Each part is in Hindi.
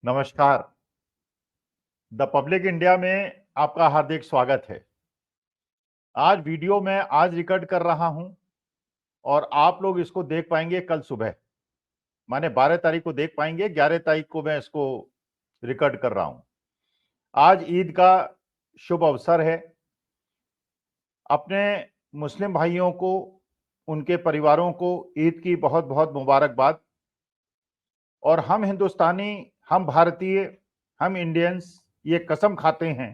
नमस्कार। द पब्लिक इंडिया में आपका हार्दिक स्वागत है। आज वीडियो मैं आज रिकॉर्ड कर रहा हूं और आप लोग इसको देख पाएंगे कल सुबह, माने 12 तारीख को देख पाएंगे। 11 तारीख को मैं इसको रिकॉर्ड कर रहा हूं। आज ईद का शुभ अवसर है। अपने मुस्लिम भाइयों को, उनके परिवारों को ईद की बहुत बहुत मुबारकबाद। और हम हिंदुस्तानी, हम भारतीय, हम इंडियंस ये कसम खाते हैं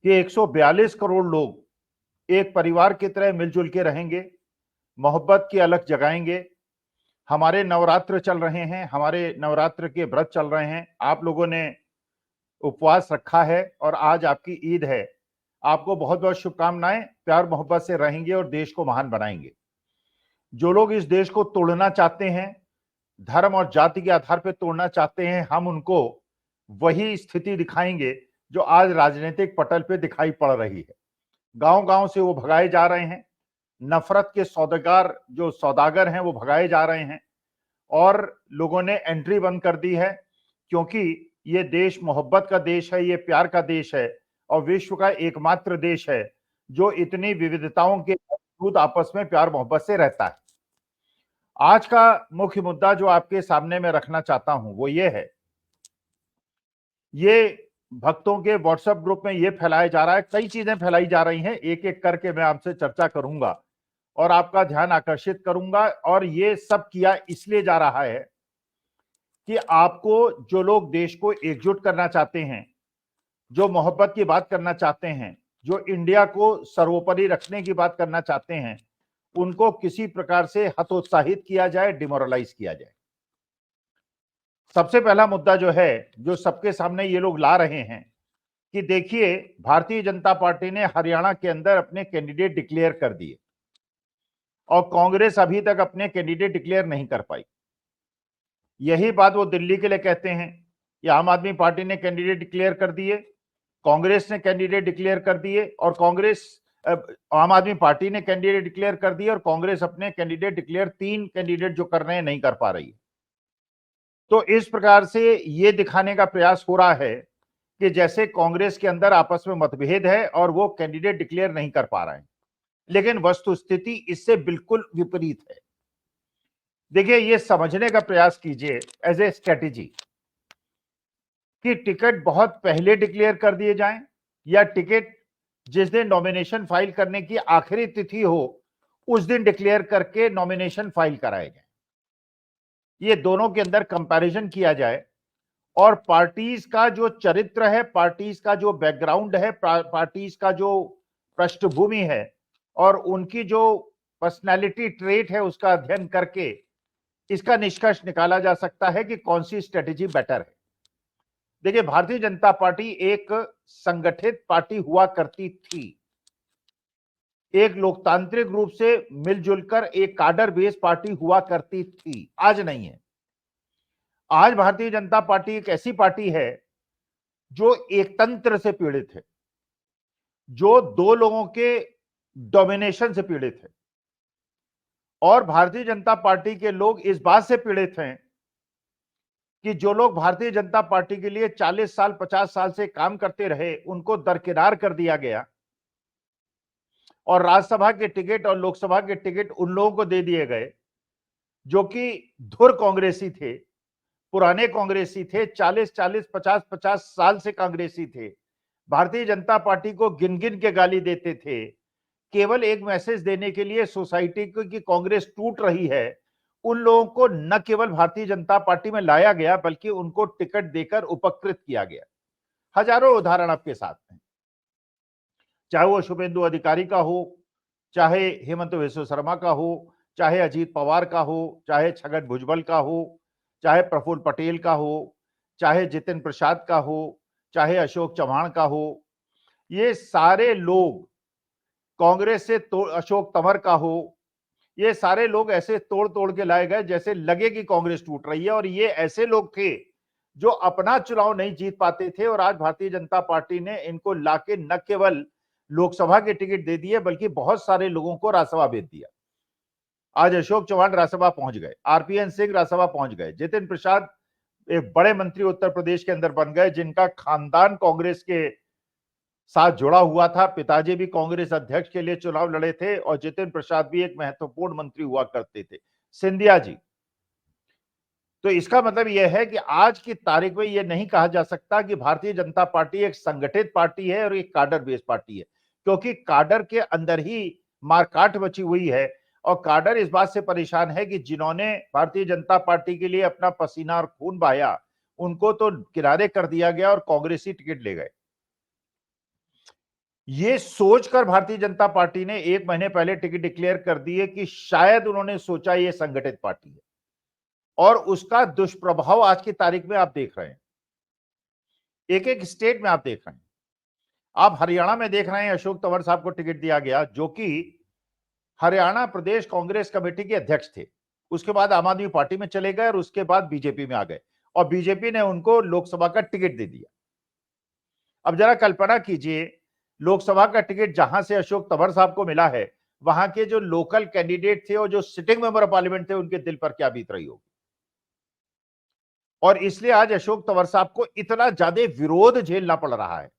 कि 142 करोड़ लोग एक परिवार की तरह मिलजुल के रहेंगे, मोहब्बत की अलख जगाएंगे। हमारे नवरात्र चल रहे हैं, हमारे नवरात्र के व्रत चल रहे हैं। आप लोगों ने उपवास रखा है और आज आपकी ईद है। आपको बहुत बहुत शुभकामनाएं। प्यार मोहब्बत से रहेंगे और देश को महान बनाएंगे। जो लोग इस देश को तोड़ना चाहते हैं, धर्म और जाति के आधार पर तोड़ना चाहते हैं, हम उनको वही स्थिति दिखाएंगे जो आज राजनीतिक पटल पे दिखाई पड़ रही है। गांव गांव से वो भगाए जा रहे हैं। नफरत के सौदागर, जो सौदागर हैं, वो भगाए जा रहे हैं और लोगों ने एंट्री बंद कर दी है, क्योंकि ये देश मोहब्बत का देश है, ये प्यार का देश है और विश्व का एकमात्र देश है जो इतनी विविधताओं के बावजूद आपस में प्यार मोहब्बत से रहता है। आज का मुख्य मुद्दा जो आपके सामने में रखना चाहता हूं वो ये है, ये भक्तों के व्हाट्सएप ग्रुप में ये फैलाया जा रहा है, कई चीजें फैलाई जा रही हैं। एक एक करके मैं आपसे चर्चा करूंगा और आपका ध्यान आकर्षित करूंगा। और ये सब किया इसलिए जा रहा है कि आपको, जो लोग देश को एकजुट करना चाहते हैं, जो मोहब्बत की बात करना चाहते हैं, जो इंडिया को सर्वोपरि रखने की बात करना चाहते हैं, उनको किसी प्रकार से हतोत्साहित किया जाए, डिमोरलाइज किया जाए। सबसे पहला मुद्दा जो है, जो सबके सामने ये लोग ला रहे हैं कि देखिए, भारतीय जनता पार्टी ने हरियाणा के अंदर अपने कैंडिडेट डिक्लेयर कर दिए और कांग्रेस अभी तक अपने कैंडिडेट डिक्लेयर नहीं कर पाई। यही बात वो दिल्ली के लिए कहते हैं कि आम आदमी पार्टी ने कैंडिडेट डिक्लेयर कर दिए, कांग्रेस ने कैंडिडेट डिक्लेयर कर दिए और आम आदमी पार्टी ने कैंडिडेट डिक्लेयर कर दिए और कांग्रेस अपने कैंडिडेट डिक्लेयर, 3 कैंडिडेट जो कर रहे हैं नहीं कर पा रही है। तो इस प्रकार से ये दिखाने का प्रयास हो रहा है कि जैसे कांग्रेस के अंदर आपस में मतभेद है और वो कैंडिडेट डिक्लेयर नहीं कर पा रहे हैं, लेकिन वस्तुस्थिति इससे बिल्कुल विपरीत है। देखिए, ये समझने का प्रयास कीजिए एज ए स्ट्रेटेजी कि टिकट बहुत पहले डिक्लेयर कर दिए जाएं या टिकट जिस दिन नॉमिनेशन फाइल करने की आखिरी तिथि हो उस दिन डिक्लेयर करके नॉमिनेशन फाइल कराए जाए। ये दोनों के अंदर कंपैरिजन किया जाए और पार्टीज का जो चरित्र है, पार्टीज का जो बैकग्राउंड है, पार्टीज का जो पृष्ठभूमि है और उनकी जो पर्सनैलिटी ट्रेट है, उसका अध्ययन करके इसका निष्कर्ष निकाला जा सकता है कि कौन सी स्ट्रेटेजी बेटर है। देखिए, भारतीय जनता पार्टी एक संगठित पार्टी हुआ करती थी, एक लोकतांत्रिक रूप से मिलजुलकर एक काडर बेस पार्टी हुआ करती थी, आज नहीं है। आज भारतीय जनता पार्टी एक ऐसी पार्टी है जो एक तंत्र से पीड़ित है, जो 2 लोगों के डोमिनेशन से पीड़ित है। और भारतीय जनता पार्टी के लोग इस बात से पीड़ित हैं कि जो लोग भारतीय जनता पार्टी के लिए 40 साल 50 साल से काम करते रहे, उनको दरकिनार कर दिया गया और राज्यसभा के टिकट और लोकसभा के टिकट उन लोगों को दे दिए गए जो कि धुर कांग्रेसी थे, पुराने कांग्रेसी थे, 40-40, 50-50 साल से कांग्रेसी थे। भारतीय जनता पार्टी को गिन गिन के गाली देते थे, केवल एक मैसेज देने के लिए सोसाइटी को कि कांग्रेस टूट रही है। उन लोगों को न केवल भारतीय जनता पार्टी में लाया गया बल्कि उनको टिकट देकर उपकृत किया गया। हजारों उदाहरण आपके साथ हैं, चाहे वो शुभेंदु अधिकारी का हो, चाहे हेमंत बिस्वा शर्मा का हो, चाहे अजीत पवार का हो, चाहे छगन भुजबल का हो, चाहे प्रफुल्ल पटेल का हो, चाहे जितिन प्रसाद का हो, चाहे अशोक चव्हाण का हो। ये सारे लोग कांग्रेस से अशोक तंवर का हो, ये सारे लोग ऐसे तोड़ तोड़ के लाए गए जैसे लगे कि कांग्रेस टूट रही है। और ये ऐसे लोग थे जो अपना चुनाव नहीं जीत पाते थे और आज भारतीय जनता पार्टी ने इनको लाके न केवल लोकसभा के टिकट दे दिए बल्कि बहुत सारे लोगों को राज्यसभा भेज दिया। आज अशोक चौहान राज्यसभा पहुंच गए, आरपीएन सिंह राज्यसभा पहुंच गए, जितिन प्रसाद एक बड़े मंत्री उत्तर प्रदेश के अंदर बन गए, जिनका खानदान कांग्रेस के साथ जुड़ा हुआ था। पिताजी भी कांग्रेस अध्यक्ष के लिए चुनाव लड़े थे और जितिन प्रसाद भी एक महत्वपूर्ण मंत्री हुआ करते थे, सिंधिया जी। तो इसका मतलब यह है कि आज की तारीख में यह नहीं कहा जा सकता कि भारतीय जनता पार्टी एक संगठित पार्टी है और एक काडर बेस्ड पार्टी है, क्योंकि काडर के अंदर ही मारकाट मची हुई है और काडर इस बात से परेशान है कि जिन्होंने भारतीय जनता पार्टी के लिए अपना पसीना और खून बहाया, उनको तो किनारे कर दिया गया और कांग्रेसी टिकट ले गए। ये सोचकर भारतीय जनता पार्टी ने 1 महीने पहले टिकट डिक्लेयर कर दिए कि शायद उन्होंने सोचा ये संगठित पार्टी है, और उसका दुष्प्रभाव आज की तारीख में आप देख रहे हैं। एक एक स्टेट में आप देख रहे हैं। आप हरियाणा में देख रहे हैं, अशोक तंवर साहब को टिकट दिया गया, जो कि हरियाणा प्रदेश कांग्रेस कमेटी के अध्यक्ष थे। उसके बाद आम आदमी पार्टी में चले गए और उसके बाद बीजेपी में आ गए और बीजेपी ने उनको लोकसभा का टिकट दे दिया। अब जरा कल्पना कीजिए, लोकसभा का टिकट जहां से अशोक तंवर साहब को मिला है, वहां के जो लोकल कैंडिडेट थे और जो सिटिंग मेंबर ऑफ पार्लियामेंट थे, उनके दिल पर क्या बीत रही होगी। और इसलिए आज अशोक तंवर साहब को इतना ज्यादा विरोध झेलना पड़ रहा है,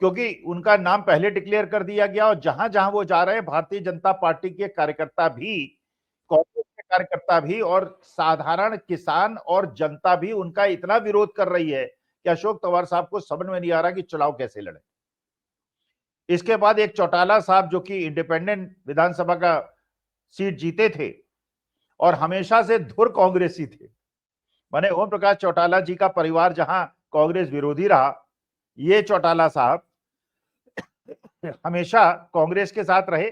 क्योंकि उनका नाम पहले डिक्लेयर कर दिया गया और जहां जहां वो जा रहे हैं, भारतीय जनता पार्टी के कार्यकर्ता भी, कांग्रेस के कार्यकर्ता भी और साधारण किसान और जनता भी उनका इतना विरोध कर रही है कि अशोक तंवर साहब को समझ में नहीं आ रहा कि चुनाव कैसे लड़े। इसके बाद एक चौटाला साहब, जो कि इंडिपेंडेंट विधानसभा का सीट जीते थे और हमेशा से धुर कांग्रेसी थे, माने ओम प्रकाश चौटाला जी का परिवार जहां कांग्रेस विरोधी रहा, ये चौटाला साहब हमेशा कांग्रेस के साथ रहे।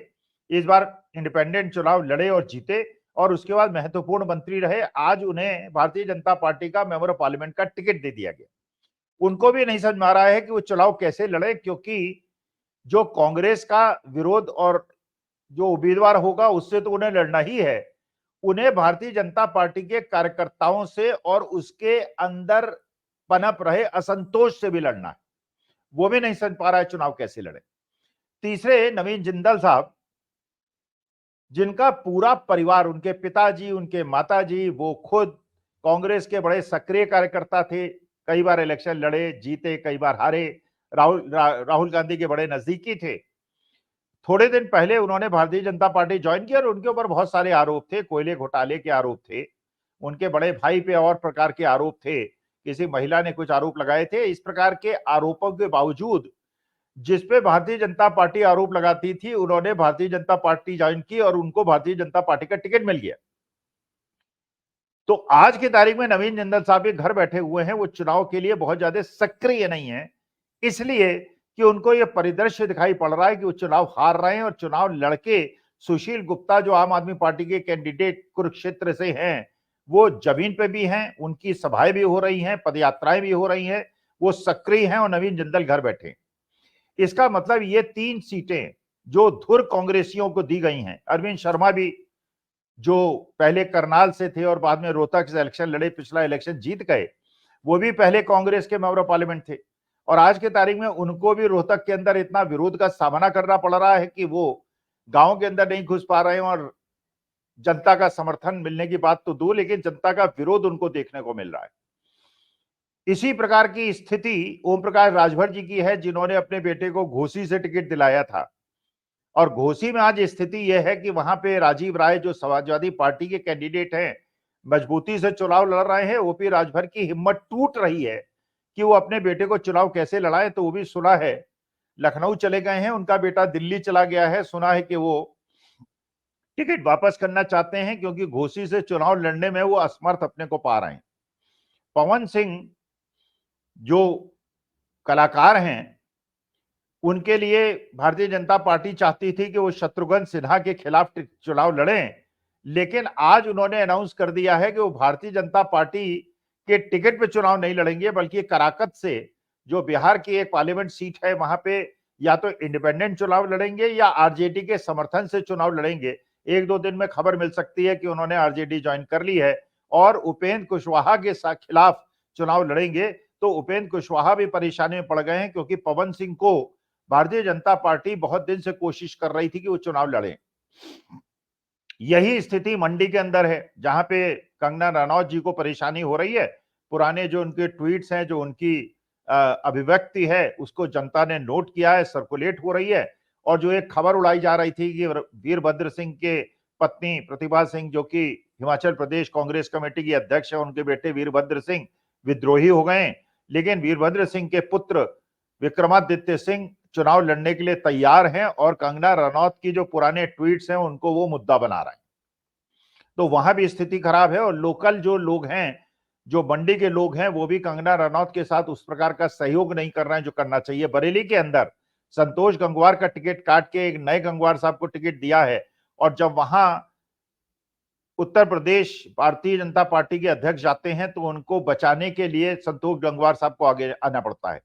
इस बार इंडिपेंडेंट चुनाव लड़े और जीते और उसके बाद महत्वपूर्ण मंत्री रहे। आज उन्हें भारतीय जनता पार्टी का मेंबर ऑफ पार्लियामेंट का टिकट दे दिया गया। उनको भी नहीं समझ में आ रहा है कि वो चुनाव कैसे लड़े, क्योंकि जो कांग्रेस का विरोध और जो उम्मीदवार होगा उससे तो उन्हें लड़ना ही है, उन्हें भारतीय जनता पार्टी के कार्यकर्ताओं से और उसके अंदर पनप रहे असंतोष से भी लड़ना है। वो भी नहीं समझ पा रहा है चुनाव कैसे लड़े। तीसरे नवीन जिंदल साहब, जिनका पूरा परिवार, उनके पिताजी, उनके माताजी, वो खुद कांग्रेस के बड़े सक्रिय कार्यकर्ता थे, कई बार इलेक्शन लड़े, जीते, कई बार हारे, राहुल गांधी के बड़े नजदीकी थे। थोड़े दिन पहले उन्होंने भारतीय जनता पार्टी ज्वाइन किया और उनके ऊपर बहुत सारे आरोप थे, कोयले घोटाले के आरोप थे, उनके बड़े भाई पे और प्रकार के आरोप थे, किसी महिला ने कुछ आरोप लगाए थे। इस प्रकार के आरोपों के बावजूद जिस पे भारतीय जनता पार्टी आरोप लगाती थी, उन्होंने भारतीय जनता पार्टी ज्वाइन की और उनको भारतीय जनता पार्टी का टिकट मिल गया। तो आज की तारीख में नवीन जिंदल साहब भी घर बैठे हुए हैं, वो चुनाव के लिए बहुत ज्यादा सक्रिय नहीं है, इसलिए कि उनको ये परिदृश्य दिखाई पड़ रहा है कि वो चुनाव हार रहे हैं और चुनाव लड़के सुशील गुप्ता, जो आम आदमी पार्टी के कैंडिडेट कुरुक्षेत्र से हैं, वो जमीन पे भी हैं, उनकी सभाएं भी हो रही हैं, पदयात्राएं भी हो रही हैं, वो सक्रिय हैं और नवीन जिंदल घर बैठे हैं। इसका मतलब ये 3 सीटें जो धुर कांग्रेसियों को दी गई हैं, अरविंद शर्मा भी जो पहले करनाल से थे और बाद में रोहतक से इलेक्शन लड़े, पिछला इलेक्शन जीत गए, वो भी पहले कांग्रेस के मेंबर ऑफ पार्लियामेंट थे और आज के तारीख में उनको भी रोहतक के अंदर इतना विरोध का सामना करना पड़ रहा है कि वो गांव के अंदर नहीं घुस पा रहे हैं और जनता का समर्थन मिलने की बात तो दूर, लेकिन जनता का विरोध उनको देखने को मिल रहा है। इसी प्रकार की स्थिति ओम प्रकाश राजभर जी की है, जिन्होंने अपने बेटे को घोसी से टिकट दिलाया था और घोसी में आज स्थिति यह है कि वहां पे राजीव राय, जो समाजवादी पार्टी के कैंडिडेट हैं, मजबूती से चुनाव लड़ रहे हैं। ओपी राजभर की हिम्मत टूट रही है कि वो अपने बेटे को चुनाव कैसे लड़ाए। तो वो भी सुना है लखनऊ चले गए हैं, उनका बेटा दिल्ली चला गया है, सुना है कि वो टिकट वापस करना चाहते हैं क्योंकि घोसी से चुनाव लड़ने में वो असमर्थ अपने को पा रहे हैं। पवन सिंह जो कलाकार हैं, उनके लिए भारतीय जनता पार्टी चाहती थी कि वो शत्रुघ्न सिन्हा के खिलाफ चुनाव लड़ें, लेकिन आज उन्होंने अनाउंस कर दिया है कि वो भारतीय जनता पार्टी के टिकट पे चुनाव नहीं लड़ेंगे, बल्कि कराकत से, जो बिहार की एक पार्लियामेंट सीट है, वहां पे या तो इंडिपेंडेंट चुनाव लड़ेंगे या आरजेडी के समर्थन से चुनाव लड़ेंगे। 1-2 दिन में खबर मिल सकती है कि उन्होंने आरजेडी ज्वाइन कर ली है और उपेंद्र कुशवाहा के खिलाफ चुनाव लड़ेंगे। तो उपेंद्र कुशवाहा भी परेशानी में पड़ गए हैं, क्योंकि पवन सिंह को भारतीय जनता पार्टी बहुत दिन से कोशिश कर रही थी कि वो चुनाव लड़े। यही स्थिति मंडी के अंदर है, जहां पे कंगना रनौत जी को परेशानी हो रही है। पुराने जो उनके ट्वीट्स हैं, जो उनकी अभिव्यक्ति है, उसको जनता ने नोट किया है, सर्कुलेट हो रही है। और जो एक खबर उड़ाई जा रही थी कि वीरभद्र सिंह के पत्नी प्रतिभा सिंह, जो कि हिमाचल प्रदेश कांग्रेस कमेटी की अध्यक्ष है, उनके बेटे वीरभद्र सिंह विद्रोही हो गए, लेकिन वीरभद्र सिंह के पुत्र विक्रमादित्य सिंह चुनाव लड़ने के लिए तैयार हैं और कंगना रनौत की जो पुराने ट्वीट्स हैं उनको वो मुद्दा बना रहे हैं। तो वहां भी स्थिति खराब है। और लोकल जो लोग हैं, जो मंडी के लोग हैं, वो भी कंगना रनौत के साथ उस प्रकार का सहयोग नहीं कर रहे हैं जो करना चाहिए। बरेली के अंदर संतोष गंगवार का टिकट काट के एक नए गंगवार साहब को टिकट दिया है, और जब वहां उत्तर प्रदेश भारतीय जनता पार्टी के अध्यक्ष जाते हैं तो उनको बचाने के लिए संतोष गंगवार साहब को आगे आना पड़ता है।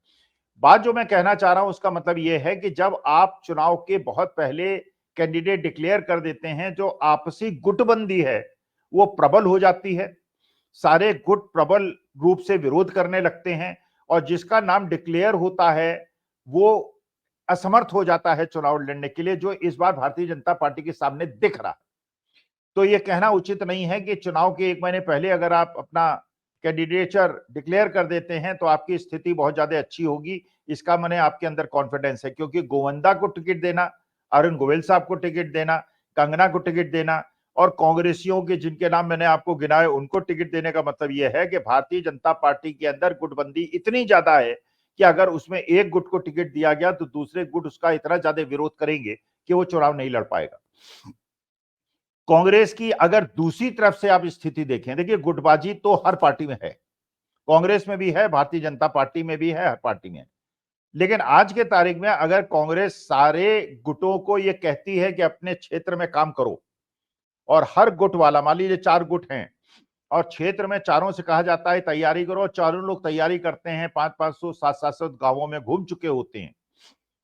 बात जो मैं कहना चाह रहा हूं उसका मतलब यह है कि जब आप चुनाव के बहुत पहले कैंडिडेट डिक्लेयर कर देते हैं, जो आपसी गुटबंदी है वो प्रबल हो जाती है, सारे गुट प्रबल रूप से विरोध करने लगते हैं, और जिसका नाम डिक्लेयर होता है वो असमर्थ हो जाता है चुनाव लड़ने के लिए, जो इस बार भारतीय जनता पार्टी के सामने दिख रहा है। तो ये कहना उचित नहीं है कि चुनाव के 1 महीने पहले अगर आप अपना कैंडिडेचर डिक्लेयर कर देते हैं तो आपकी स्थिति बहुत ज्यादा अच्छी होगी। इसका मैंने आपके अंदर कॉन्फिडेंस है, क्योंकि गोवंदा को टिकट देना, अरुण गोविल साहब को टिकट देना, कंगना को टिकट देना, और कांग्रेसियों के जिनके नाम मैंने आपको गिनाए उनको टिकट देने का मतलब यह है कि भारतीय जनता पार्टी के अंदर गुटबंदी इतनी ज्यादा है कि अगर उसमें एक गुट को टिकट दिया गया तो दूसरे गुट उसका इतना ज्यादा विरोध करेंगे कि वो चुनाव नहीं लड़ पाएगा। कांग्रेस की अगर दूसरी तरफ से आप स्थिति देखें, देखिए गुटबाजी तो हर पार्टी में है, कांग्रेस में भी है, भारतीय जनता पार्टी में भी है, हर पार्टी में है। लेकिन आज के तारीख में अगर कांग्रेस सारे गुटों को यह कहती है कि अपने क्षेत्र में काम करो, और हर गुट वाला, मान लीजिए 4 गुट हैं और क्षेत्र में चारों से कहा जाता है तैयारी करो, चारों लोग तैयारी करते हैं, 500-500 700 गांवों में घूम चुके होते हैं,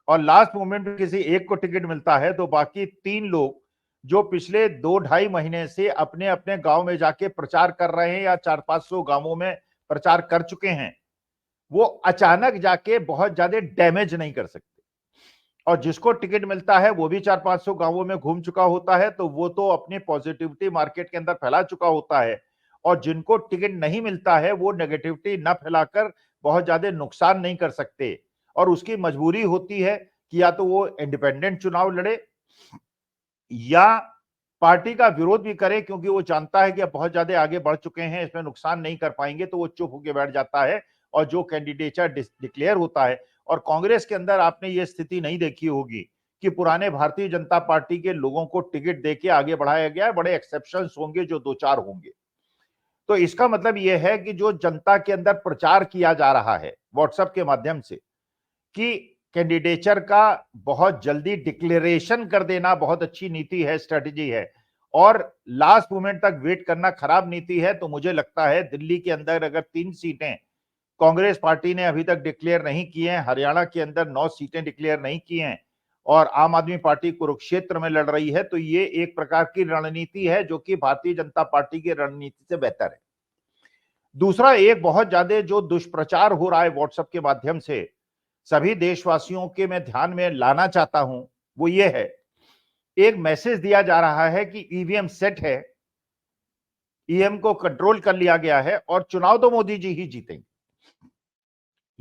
और लास्ट मोमेंट में किसी एक को टिकट मिलता है तो बाकी 3 लोग जो पिछले 2-2.5 महीने से अपने अपने गांव में जाके प्रचार कर रहे हैं या 400-500 गांवों में प्रचार कर चुके हैं, वो अचानक जाके बहुत ज्यादा डैमेज नहीं कर सकते। और जिसको टिकट मिलता है वो भी 400-500 गांवों में घूम चुका होता है, तो वो तो अपनी पॉजिटिविटी मार्केट के अंदर फैला चुका होता है, और जिनको टिकट नहीं मिलता है वो नेगेटिविटी न फैलाकर बहुत ज्यादा नुकसान नहीं कर सकते, और उसकी मजबूरी होती है कि या तो वो इंडिपेंडेंट चुनाव लड़े या पार्टी का विरोध भी करे, क्योंकि वो जानता है कि अब बहुत ज्यादा आगे बढ़ चुके हैं, इसमें नुकसान नहीं कर पाएंगे, तो वो चुप होकर बैठ जाता है और जो कैंडिडेचर डिक्लेयर होता है। और कांग्रेस के अंदर आपने ये स्थिति नहीं देखी होगी कि पुराने भारतीय जनता पार्टी के लोगों को टिकट देके आगे बढ़ाया गया है, बड़े एक्सेप्शंस होंगे जो 2-4 होंगे। तो इसका मतलब यह है कि जो जनता के अंदर प्रचार किया जा रहा है व्हाट्सएप के माध्यम से कि कैंडिडेचर का बहुत जल्दी डिक्लेरेशन कर देना बहुत अच्छी नीति है, स्ट्रेटेजी है, और लास्ट मोमेंट तक वेट करना खराब नीति है, तो मुझे लगता है दिल्ली के अंदर अगर 3 सीटें कांग्रेस पार्टी ने अभी तक डिक्लेयर नहीं की हैं, हरियाणा के अंदर 9 सीटें डिक्लेयर नहीं की हैं, और आम आदमी पार्टी कुरुक्षेत्र में लड़ रही है, तो ये एक प्रकार की रणनीति है जो कि भारतीय जनता पार्टी की रणनीति से बेहतर है। दूसरा, एक बहुत ज्यादा जो दुष्प्रचार हो रहा है व्हाट्सएप के माध्यम से, सभी देशवासियों के मैं ध्यान में लाना चाहता हूं, वो ये है, एक मैसेज दिया जा रहा है कि ईवीएम सेट है, ईवीएम को कंट्रोल कर लिया गया है और चुनाव तो मोदी जी ही जीतेंगे।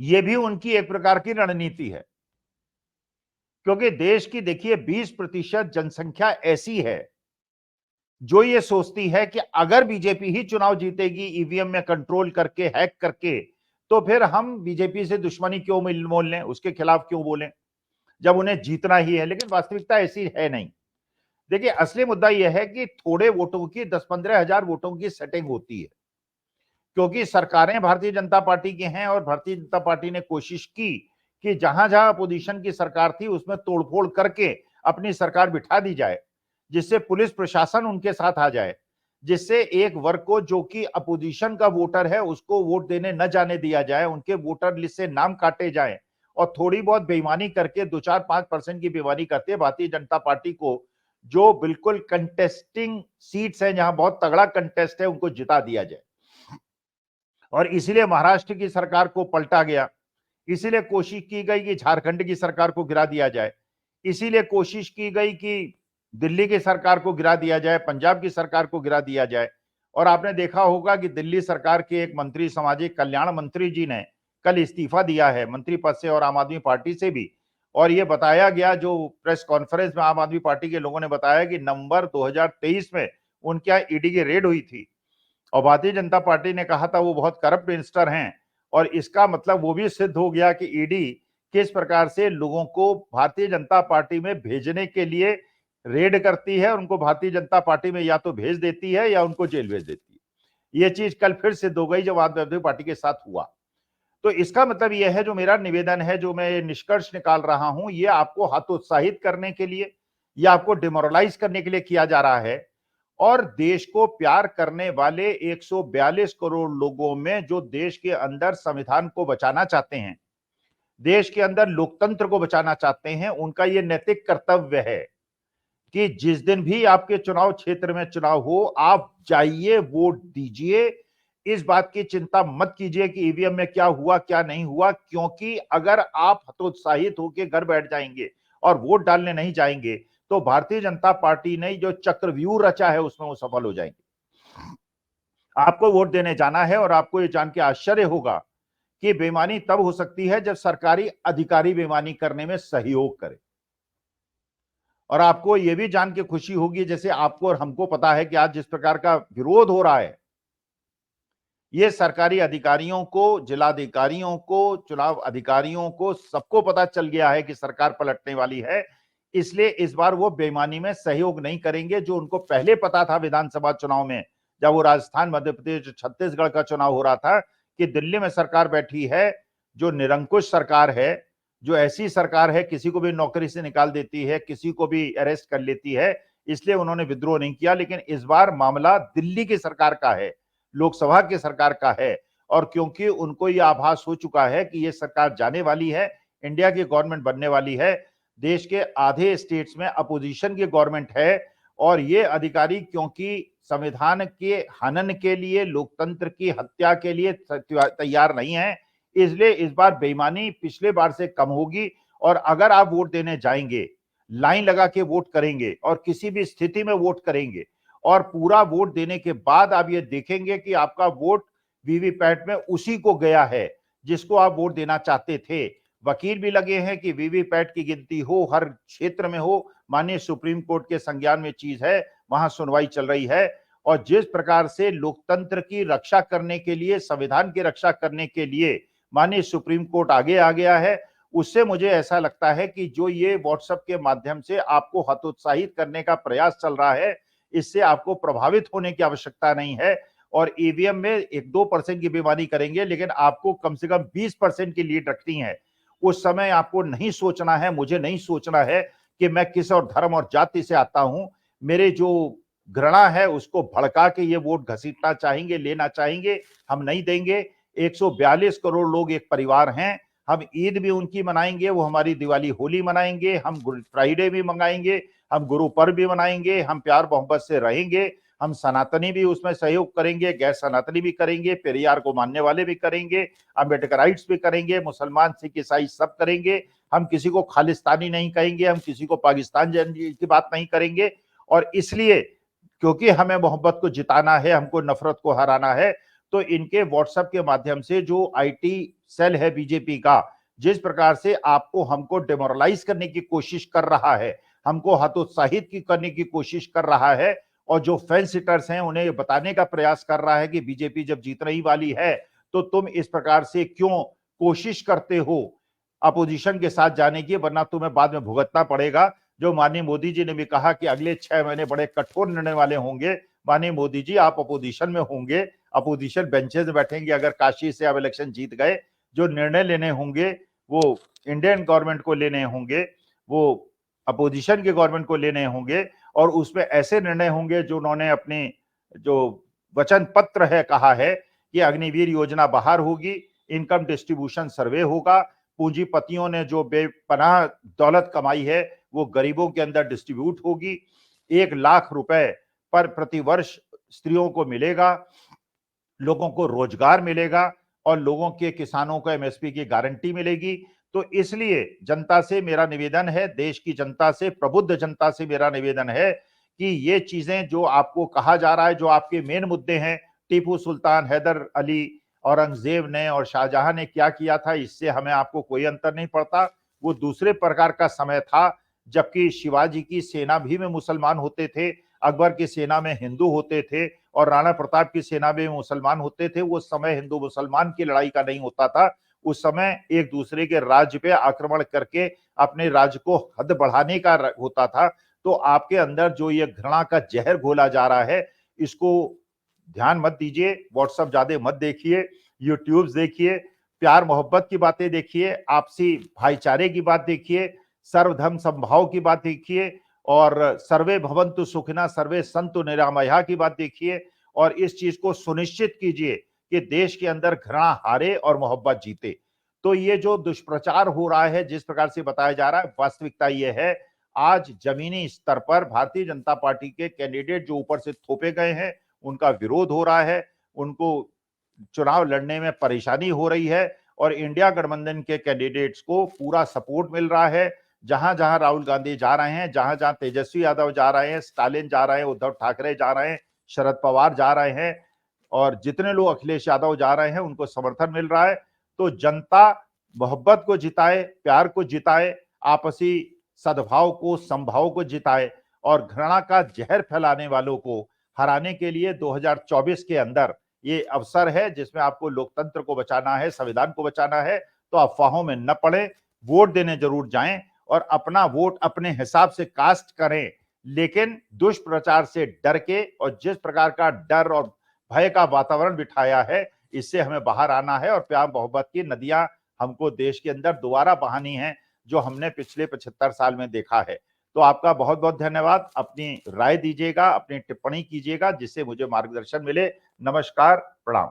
ये भी उनकी एक प्रकार की रणनीति है, क्योंकि देश की देखिए 20% जनसंख्या ऐसी है जो ये सोचती है कि अगर बीजेपी ही चुनाव जीतेगी ईवीएम में कंट्रोल करके, हैक करके, तो फिर हम बीजेपी से दुश्मनी क्यों मोल लें, उसके खिलाफ क्यों बोलें, जब उन्हें जीतना ही है। लेकिन वास्तविकता ऐसी है नहीं। देखिए, असली मुद्दा यह है कि थोड़े वोटों की 10-15 हजार वोटों की सेटिंग होती है, क्योंकि सरकारें भारतीय जनता पार्टी की हैं और भारतीय जनता पार्टी ने कोशिश की कि जहां जहां अपोजिशन की सरकार थी उसमें तोड़फोड़ करके अपनी सरकार बिठा दी जाए, जिससे पुलिस प्रशासन उनके साथ आ जाए, जिससे एक वर्ग को जो कि अपोजिशन का वोटर है उसको वोट देने न जाने दिया जाए, उनके वोटर लिस्ट से नाम काटे जाए, और थोड़ी बहुत बेईमानी करके 2-4-5% की बेईमानी करते भारतीय जनता पार्टी को जो बिल्कुल कंटेस्टिंग सीट्स हैं, जहां बहुत तगड़ा कंटेस्ट है, उनको जिता दिया जाए। और इसीलिए महाराष्ट्र की सरकार को पलटा गया, इसीलिए कोशिश की गई कि झारखंड की सरकार को गिरा दिया जाए, इसीलिए कोशिश की गई कि दिल्ली की सरकार को गिरा दिया जाए, पंजाब की सरकार को गिरा दिया जाए, और आपने देखा होगा कि दिल्ली सरकार के एक मंत्री, सामाजिक कल्याण मंत्री जी ने कल इस्तीफा दिया है मंत्री पद से और आम आदमी पार्टी से भी। और ये बताया गया, जो प्रेस कॉन्फ्रेंस में आम आदमी पार्टी के लोगों ने बताया, कि नवंबर 2023 में उनके यहाँ ईडी की रेड हुई थी और भारतीय जनता पार्टी ने कहा था वो बहुत करप्ट मिनिस्टर हैं। और इसका मतलब वो भी सिद्ध हो गया कि ईडी किस प्रकार से लोगों को भारतीय जनता पार्टी में भेजने के लिए रेड करती है, उनको भारतीय जनता पार्टी में या तो भेज देती है या उनको जेल भेज देती है। ये चीज कल फिर सिद्ध हो गई जब आम आदमी पार्टी के साथ हुआ। तो इसका मतलब यह है, जो मेरा निवेदन है, जो मैं निष्कर्ष निकाल रहा हूं, ये आपको हतोत्साहित करने के लिए या आपको डिमोरलाइज करने के लिए किया जा रहा है। और देश को प्यार करने वाले 142 करोड़ लोगों में, जो देश के अंदर संविधान को बचाना चाहते हैं, देश के अंदर लोकतंत्र को बचाना चाहते हैं, उनका यह नैतिक कर्तव्य है कि जिस दिन भी आपके चुनाव क्षेत्र में चुनाव हो, आप जाइए, वोट दीजिए। इस बात की चिंता मत कीजिए कि ईवीएम में क्या हुआ क्या नहीं हुआ, क्योंकि अगर आप हतोत्साहित होकर घर बैठ जाएंगे और वोट डालने नहीं जाएंगे तो भारतीय जनता पार्टी ने जो चक्रव्यूह रचा है उसमें वो सफल हो जाएंगे। आपको वोट देने जाना है और आपको ये जान के आश्चर्य होगा कि बेईमानी तब हो सकती है जब सरकारी अधिकारी बेईमानी करने में सहयोग करे। और आपको यह भी जान के खुशी होगी, जैसे आपको और हमको पता है कि आज जिस प्रकार का विरोध हो रहा है, ये सरकारी अधिकारियों को, जिलाधिकारियों को, चुनाव अधिकारियों को, सबको पता चल गया है कि सरकार पलटने वाली है। इसलिए इस बार वो बेईमानी में सहयोग नहीं करेंगे, जो उनको पहले पता था विधानसभा चुनाव में, जब वो राजस्थान, मध्य प्रदेश, छत्तीसगढ़ का चुनाव हो रहा था, कि दिल्ली में सरकार बैठी है जो निरंकुश सरकार है, जो ऐसी सरकार है किसी को भी नौकरी से निकाल देती है, किसी को भी अरेस्ट कर लेती है। इसलिए उन्होंने विद्रोह नहीं किया। लेकिन इस बार मामला दिल्ली की सरकार का है, लोकसभा की सरकार का है। और क्योंकि उनको यह आभास हो चुका है कि यह सरकार जाने वाली है, इंडिया की गवर्नमेंट बनने वाली है, देश के आधे स्टेट्स में अपोजिशन की गवर्नमेंट है, और ये अधिकारी क्योंकि संविधान के हनन के लिए, लोकतंत्र की हत्या के लिए तैयार नहीं है, इसलिए इस बार बेईमानी पिछले बार से कम होगी। और अगर आप वोट देने जाएंगे, लाइन लगा के वोट करेंगे और किसी भी स्थिति में वोट करेंगे, और पूरा वोट देने के बाद आप ये देखेंगे कि आपका वोट वीवीपैट में उसी को गया है जिसको आप वोट देना चाहते थे। वकील भी लगे हैं कि वीवीपैट की गिनती हो, हर क्षेत्र में हो। माननीय सुप्रीम कोर्ट के संज्ञान में चीज है, वहां सुनवाई चल रही है। और जिस प्रकार से लोकतंत्र की रक्षा करने के लिए, संविधान की रक्षा करने के लिए माननीय सुप्रीम कोर्ट आगे आ गया है, उससे मुझे ऐसा लगता है कि जो ये व्हाट्सएप के माध्यम से आपको हतोत्साहित करने का प्रयास चल रहा है, इससे आपको प्रभावित होने की आवश्यकता नहीं है। और ईवीएम में 1-2% की बेईमानी करेंगे, लेकिन आपको कम से कम 20% की लीड रखनी है। उस समय आपको नहीं सोचना है, मुझे नहीं सोचना है कि मैं किस और धर्म और जाति से आता हूं, मेरे जो घृणा है उसको भड़का के ये वोट घसीटना चाहेंगे, लेना चाहेंगे, हम नहीं देंगे। 142 करोड़ लोग एक परिवार हैं। हम ईद भी उनकी मनाएंगे, वो हमारी दिवाली होली मनाएंगे, हम गुड फ्राइडे भी मंगाएंगे, हम गुरु पर्व भी मनाएंगे, हम प्यार मोहब्बत से रहेंगे, हम सनातनी भी उसमें सहयोग करेंगे, गैर सनातनी भी करेंगे, पेरियार को मानने वाले भी करेंगे, अम्बेडकराइट्स भी करेंगे, मुसलमान, सिख, ईसाई सब करेंगे। हम किसी को खालिस्तानी नहीं कहेंगे, हम किसी को पाकिस्तान की बात नहीं करेंगे। और इसलिए क्योंकि हमें मोहब्बत को जिताना है, हमको नफरत को हराना है, तो इनके व्हाट्सएप के माध्यम से जो आईटी सेल है बीजेपी का, जिस प्रकार से आपको हमको डिमोरलाइज करने की कोशिश कर रहा है, हमको हतोत्साहित करने की कोशिश कर रहा है, और जो फेंस सिटर्स हैं उन्हें बताने का प्रयास कर रहा है कि बीजेपी जब जीतने ही वाली है तो तुम इस प्रकार से क्यों कोशिश करते हो अपोजिशन के साथ जाने की, वरना तुम्हें बाद में भुगतना पड़ेगा। जो माननीय मोदी जी ने भी कहा कि अगले 6 महीने बड़े कठोर निर्णय वाले होंगे। माननीय मोदी जी, आप अपोजिशन में होंगे, अपोजिशन बेंचेस में बैठेंगे। अगर काशी से आप इलेक्शन जीत गए, जो निर्णय लेने होंगे वो इंडियन गवर्नमेंट को लेने होंगे, वो अपोजिशन के गवर्नमेंट को लेने होंगे, और उसमें ऐसे निर्णय होंगे जो उन्होंने अपने जो वचन पत्र है कहा है कि अग्निवीर योजना बाहर होगी, इनकम डिस्ट्रीब्यूशन सर्वे होगा, पूंजीपतियों ने जो बेपनाह दौलत कमाई है वो गरीबों के अंदर डिस्ट्रीब्यूट होगी, 1 लाख रुपए पर प्रतिवर्ष स्त्रियों को मिलेगा, लोगों को रोजगार मिलेगा, और लोगों के, किसानों को एमएसपी की गारंटी मिलेगी। तो इसलिए जनता से मेरा निवेदन है, देश की जनता से, प्रबुद्ध जनता से मेरा निवेदन है कि ये चीजें जो आपको कहा जा रहा है, जो आपके मेन मुद्दे हैं, टीपू सुल्तान, हैदर अली, औरंगजेब ने और शाहजहां ने क्या किया था, इससे हमें आपको कोई अंतर नहीं पड़ता। वो दूसरे प्रकार का समय था, जबकि शिवाजी की सेना भी में मुसलमान होते थे, अकबर की सेना में हिंदू होते थे और राणा प्रताप की सेना में मुसलमान होते थे। वो समय हिंदू मुसलमान की लड़ाई का नहीं होता था, उस समय एक दूसरे के राज्य पे आक्रमण करके अपने राज्य को हद बढ़ाने का होता था। तो आपके अंदर जो ये घृणा का जहर घोला जा रहा है, इसको ध्यान मत दीजिए। व्हाट्सएप ज्यादा मत देखिए, यूट्यूब देखिए, प्यार मोहब्बत की बातें देखिए, आपसी भाईचारे की बात देखिए, सर्वधर्म समभाव की बात देखिए और सर्वे भवन्तु सुखिनः सर्वे सन्तु निरामया की बात देखिए और इस चीज को सुनिश्चित कीजिए कि देश के अंदर घृणा हारे और मोहब्बत जीते। तो ये जो दुष्प्रचार हो रहा है, जिस प्रकार से बताया जा रहा है, वास्तविकता ये है, आज जमीनी स्तर पर भारतीय जनता पार्टी के कैंडिडेट जो ऊपर से थोपे गए हैं, उनका विरोध हो रहा है, उनको चुनाव लड़ने में परेशानी हो रही है और इंडिया गठबंधन के कैंडिडेट्स को पूरा सपोर्ट मिल रहा है। जहां जहां राहुल गांधी जा रहे हैं, जहां जहां तेजस्वी यादव जा रहे हैं, स्टालिन जा रहे हैं, उद्धव ठाकरे जा रहे हैं, शरद पवार जा रहे हैं और जितने लोग अखिलेश यादव जा रहे हैं, उनको समर्थन मिल रहा है। तो जनता मोहब्बत को जिताए, प्यार को जिताए, आपसी सद्भाव को, समभाव को जिताए और घृणा का जहर फैलाने वालों को हराने के लिए 2024 के अंदर ये अवसर है, जिसमें आपको लोकतंत्र को बचाना है, संविधान को बचाना है। तो अफवाहों में न पड़े, वोट देने जरूर जाएं और अपना वोट अपने हिसाब से कास्ट करें, लेकिन दुष्प्रचार से डर के और जिस प्रकार का डर और भय का वातावरण बिठाया है, इससे हमें बाहर आना है और प्यार मोहब्बत की नदियां हमको देश के अंदर दोबारा बहानी है, जो हमने पिछले 75 साल में देखा है। तो आपका बहुत बहुत धन्यवाद। अपनी राय दीजिएगा, अपनी टिप्पणी कीजिएगा, जिससे मुझे मार्गदर्शन मिले। नमस्कार, प्रणाम।